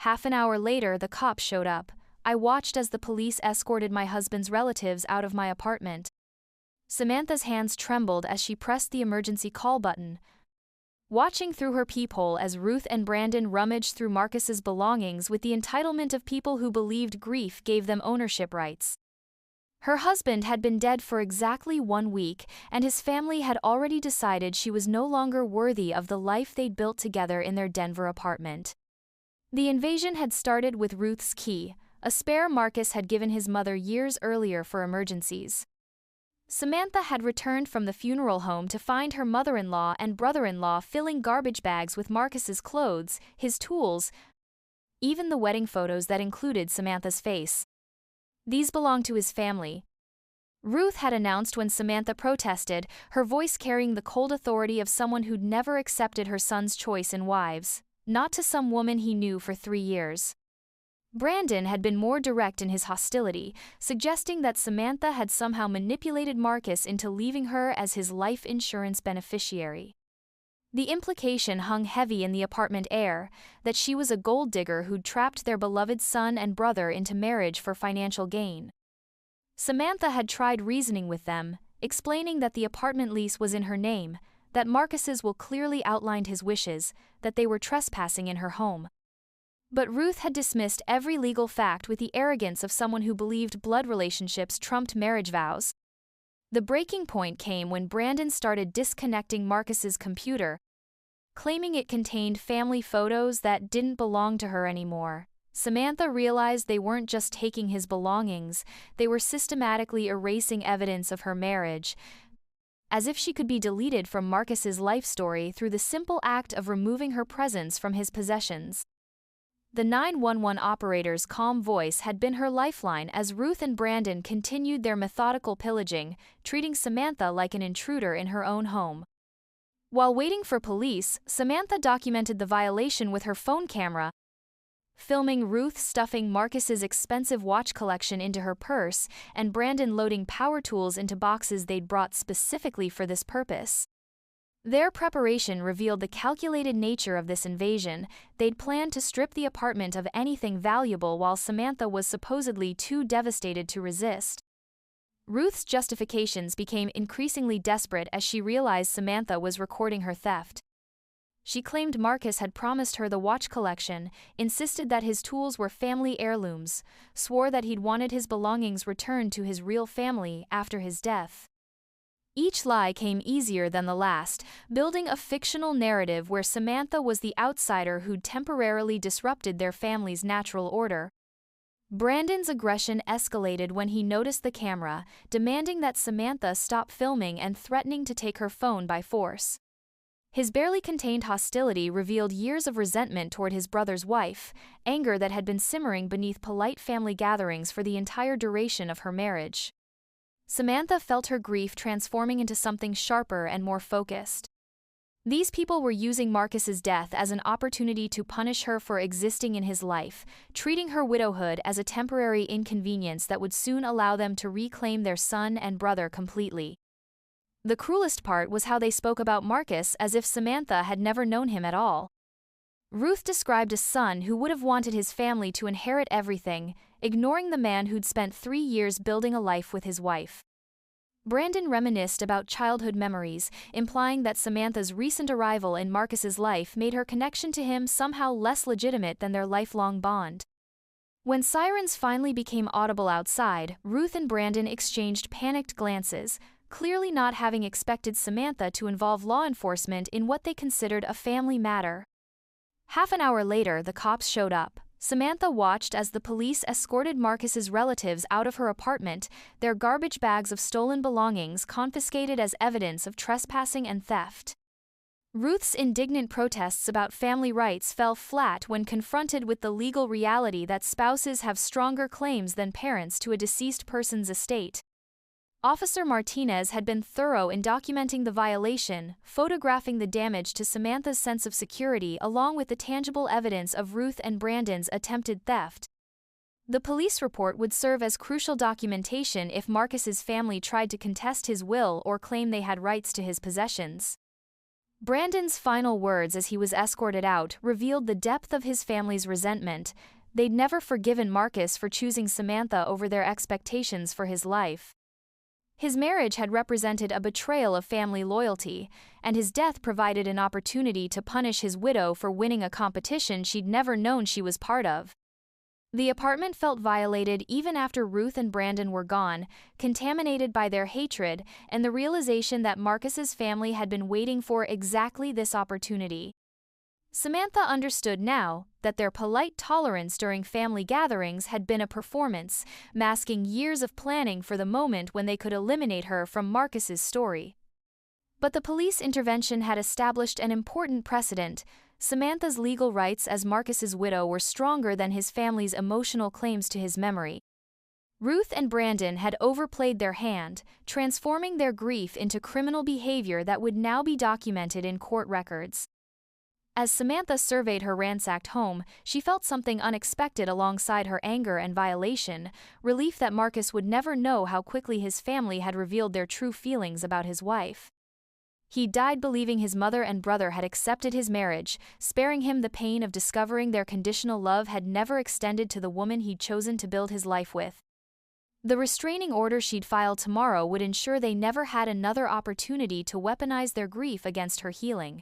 Half an hour later, the cops showed up. I watched as the police escorted my husband's relatives out of my apartment. Samantha's hands trembled as she pressed the emergency call button, watching through her peephole as Ruth and Brandon rummaged through Marcus's belongings with the entitlement of people who believed grief gave them ownership rights. Her husband had been dead for exactly 1 week, and his family had already decided she was no longer worthy of the life they'd built together in their Denver apartment. The invasion had started with Ruth's key, a spare Marcus had given his mother years earlier for emergencies. Samantha had returned from the funeral home to find her mother-in-law and brother-in-law filling garbage bags with Marcus's clothes, his tools, even the wedding photos that included Samantha's face. These belonged to his family. Ruth had announced when Samantha protested, her voice carrying the cold authority of someone who'd never accepted her son's choice in wives, not to some woman he knew for 3 years. Brandon had been more direct in his hostility, suggesting that Samantha had somehow manipulated Marcus into leaving her as his life insurance beneficiary. The implication hung heavy in the apartment air, that she was a gold digger who'd trapped their beloved son and brother into marriage for financial gain. Samantha had tried reasoning with them, explaining that the apartment lease was in her name, that Marcus's will clearly outlined his wishes, that they were trespassing in her home. But Ruth had dismissed every legal fact with the arrogance of someone who believed blood relationships trumped marriage vows. The breaking point came when Brandon started disconnecting Marcus's computer, claiming it contained family photos that didn't belong to her anymore. Samantha realized they weren't just taking his belongings, they were systematically erasing evidence of her marriage, as if she could be deleted from Marcus's life story through the simple act of removing her presence from his possessions. The 911 operator's calm voice had been her lifeline as Ruth and Brandon continued their methodical pillaging, treating Samantha like an intruder in her own home. While waiting for police, Samantha documented the violation with her phone camera, filming Ruth stuffing Marcus's expensive watch collection into her purse and Brandon loading power tools into boxes they'd brought specifically for this purpose. Their preparation revealed the calculated nature of this invasion. They'd planned to strip the apartment of anything valuable while Samantha was supposedly too devastated to resist. Ruth's justifications became increasingly desperate as she realized Samantha was recording her theft. She claimed Marcus had promised her the watch collection, insisted that his tools were family heirlooms, swore that he'd wanted his belongings returned to his real family after his death. Each lie came easier than the last, building a fictional narrative where Samantha was the outsider who'd temporarily disrupted their family's natural order. Brandon's aggression escalated when he noticed the camera, demanding that Samantha stop filming and threatening to take her phone by force. His barely contained hostility revealed years of resentment toward his brother's wife, anger that had been simmering beneath polite family gatherings for the entire duration of her marriage. Samantha felt her grief transforming into something sharper and more focused. These people were using Marcus's death as an opportunity to punish her for existing in his life, treating her widowhood as a temporary inconvenience that would soon allow them to reclaim their son and brother completely. The cruelest part was how they spoke about Marcus as if Samantha had never known him at all. Ruth described a son who would have wanted his family to inherit everything, ignoring the man who'd spent 3 years building a life with his wife. Brandon reminisced about childhood memories, implying that Samantha's recent arrival in Marcus's life made her connection to him somehow less legitimate than their lifelong bond. When sirens finally became audible outside, Ruth and Brandon exchanged panicked glances, clearly not having expected Samantha to involve law enforcement in what they considered a family matter. Half an hour later, the cops showed up. Samantha watched as the police escorted Marcus's relatives out of her apartment, their garbage bags of stolen belongings confiscated as evidence of trespassing and theft. Ruth's indignant protests about family rights fell flat when confronted with the legal reality that spouses have stronger claims than parents to a deceased person's estate. Officer Martinez had been thorough in documenting the violation, photographing the damage to Samantha's sense of security along with the tangible evidence of Ruth and Brandon's attempted theft. The police report would serve as crucial documentation if Marcus's family tried to contest his will or claim they had rights to his possessions. Brandon's final words as he was escorted out revealed the depth of his family's resentment. They'd never forgiven Marcus for choosing Samantha over their expectations for his life. His marriage had represented a betrayal of family loyalty, and his death provided an opportunity to punish his widow for winning a competition she'd never known she was part of. The apartment felt violated even after Ruth and Brandon were gone, contaminated by their hatred and the realization that Marcus's family had been waiting for exactly this opportunity. Samantha understood now that their polite tolerance during family gatherings had been a performance, masking years of planning for the moment when they could eliminate her from Marcus's story. But the police intervention had established an important precedent. Samantha's legal rights as Marcus's widow were stronger than his family's emotional claims to his memory. Ruth and Brandon had overplayed their hand, transforming their grief into criminal behavior that would now be documented in court records. As Samantha surveyed her ransacked home, she felt something unexpected alongside her anger and violation, relief that Marcus would never know how quickly his family had revealed their true feelings about his wife. He died believing his mother and brother had accepted his marriage, sparing him the pain of discovering their conditional love had never extended to the woman he'd chosen to build his life with. The restraining order she'd file tomorrow would ensure they never had another opportunity to weaponize their grief against her healing.